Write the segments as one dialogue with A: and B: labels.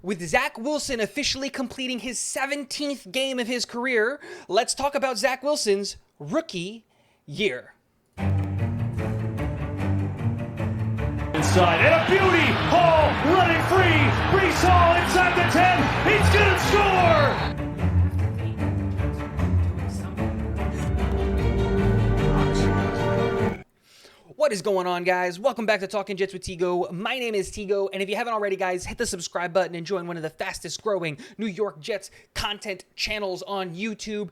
A: With Zach Wilson officially completing his 17th game of his career, let's talk about Zach Wilson's rookie year.
B: Inside, and a beauty! Hall running free! Brees Hall inside the 10! He's gonna score!
A: What is going on, guys? Welcome back to Talking Jets with Tigo. My name is Tigo, and if you haven't already, guys, hit the subscribe button and join one of the fastest growing New York Jets content channels on YouTube.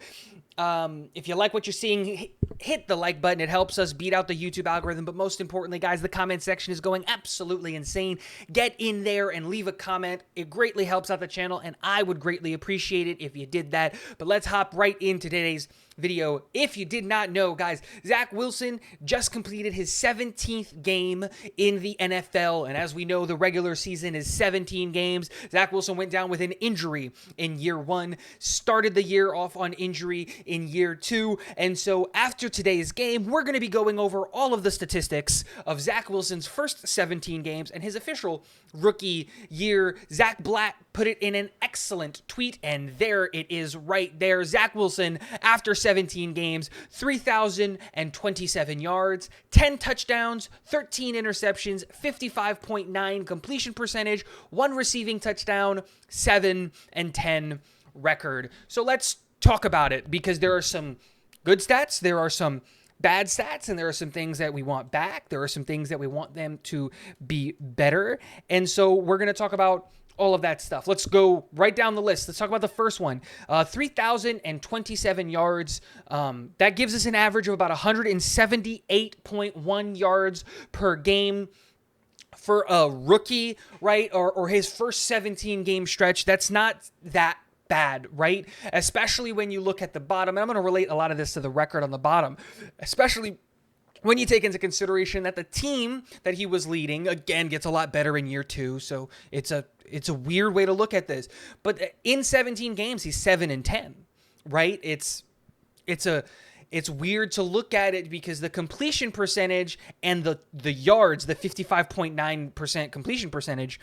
A: If you like what you're seeing, hit the like button. It helps us beat out the YouTube algorithm. But most importantly, guys, the comment section is going absolutely insane. Get in there and leave a comment. It greatly helps out the channel, and I would greatly appreciate it if you did that. But let's hop right into today's video. If you did not know, guys, Zach Wilson just completed his 17th game in the NFL. And as we know, the regular season is 17 games. Zach Wilson went down with an injury in year one, started the year off on injury in year two. And so after today's game, we're going to be going over all of the statistics of Zach Wilson's first 17 games and his official rookie year. Zach Blatt put it in an excellent tweet, and there it is right there. Zach Wilson, after 17 games, 3,027 yards, 10 touchdowns, 13 interceptions, 55.9 completion percentage, 1 receiving touchdown, 7-10 record. So let's talk about it, because there are some good stats, there are some bad stats, and there are some things that we want back. There are some things that we want them to be better. And so we're going to talk about all of that stuff. Let's go right down the list. Let's talk about the first one. 3,027 yards. That gives us an average of about 178.1 yards per game for a rookie, right? Or his first 17 game stretch. That's not that bad, right? Especially when you look at the bottom. And I'm going to relate a lot of this to the record on the bottom, especially when you take into consideration that the team that he was leading, again, gets a lot better in year two. So it's a weird way to look at this. But in 17 games, he's 7-10, right? It's weird to look at it because the completion percentage and the yards, the 55.9% completion percentage,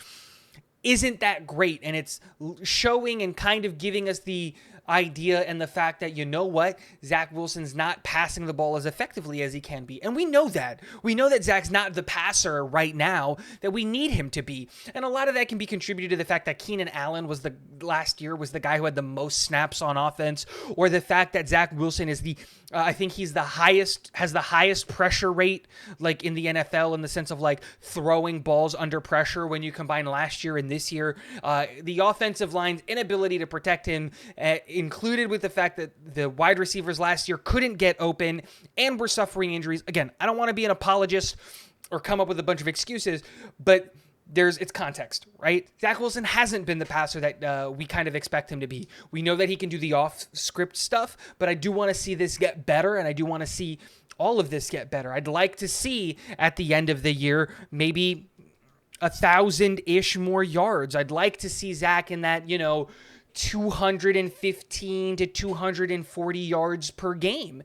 A: isn't that great. And it's showing and kind of giving us the idea and the fact that, you know what, Zach Wilson's not passing the ball as effectively as he can be. And we know that. We know that Zach's not the passer right now that we need him to be. And a lot of that can be contributed to the fact that Keenan Allen last year was the guy who had the most snaps on offense, or the fact that Zach Wilson is I think has the highest pressure rate, like, in the NFL, in the sense of like throwing balls under pressure when you combine last year and this year. The offensive line's inability to protect him, included with the fact that the wide receivers last year couldn't get open and were suffering injuries. Again, I don't want to be an apologist or come up with a bunch of excuses, but it's context, right? Zach Wilson hasn't been the passer that we kind of expect him to be. We know that he can do the off-script stuff, but I do want to see this get better, and I do want to see all of this get better. I'd like to see at the end of the year maybe 1,000-ish more yards. I'd like to see Zach in that, 215 to 240 yards per game.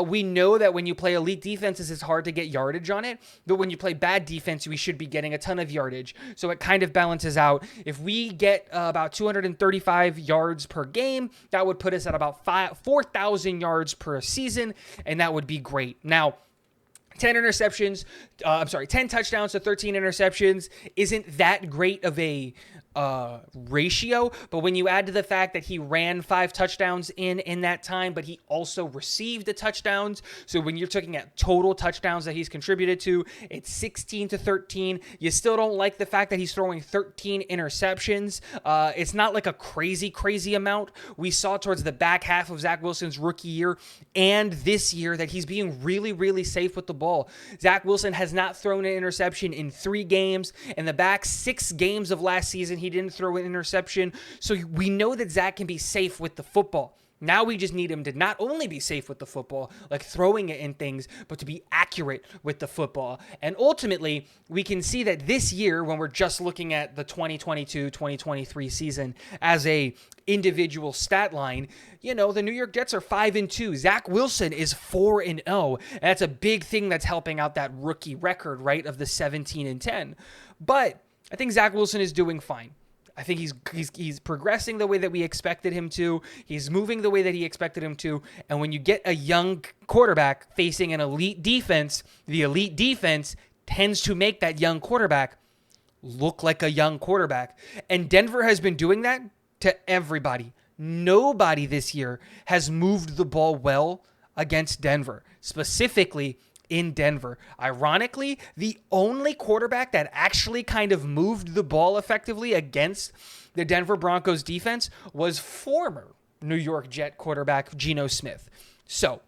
A: We know that when you play elite defenses, it's hard to get yardage on it, but when you play bad defense, we should be getting a ton of yardage. So it kind of balances out. If we get about 235 yards per game, that would put us at about 4,000 yards per season, and that would be great. Now, 10 touchdowns to 13 interceptions isn't that great of a ratio, but when you add to the fact that he ran 5 touchdowns in that time, but he also received the touchdowns, so when you're looking at total touchdowns that he's contributed to, it's 16 to 13. You still don't like the fact that he's throwing 13 interceptions. It's not like a crazy amount. We saw towards the back half of Zach Wilson's rookie year and this year that he's being really safe with the ball. Zach Wilson has not thrown an interception in 3 games. In the back 6 games of last season, he didn't throw an interception. So we know that Zach can be safe with the football. Now we just need him to not only be safe with the football, like throwing it in things, but to be accurate with the football. And ultimately, we can see that this year, when we're just looking at the 2022-2023 season as a individual stat line, you know, the New York Jets are 5-2. Zach Wilson is 4-0. And that's a big thing that's helping out that rookie record, right, of the 17-10. But I think Zach Wilson is doing fine. I think he's progressing the way that we expected him to. He's moving the way that he expected him to. And when you get a young quarterback facing an elite defense, the elite defense tends to make that young quarterback look like a young quarterback. And Denver has been doing that to everybody. Nobody this year has moved the ball well against Denver, specifically in Denver. Ironically, the only quarterback that actually kind of moved the ball effectively against the Denver Broncos defense was former New York Jet quarterback Geno Smith. So,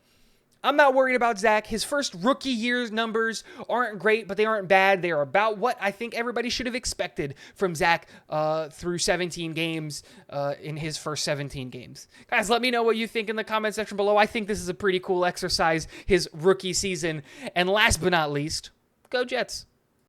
A: I'm not worried about Zach. His first rookie year's numbers aren't great, but they aren't bad. They are about what I think everybody should have expected from Zach through 17 games in his first 17 games. Guys, let me know what you think in the comment section below. I think this is a pretty cool exercise, his rookie season. And last but not least, go Jets.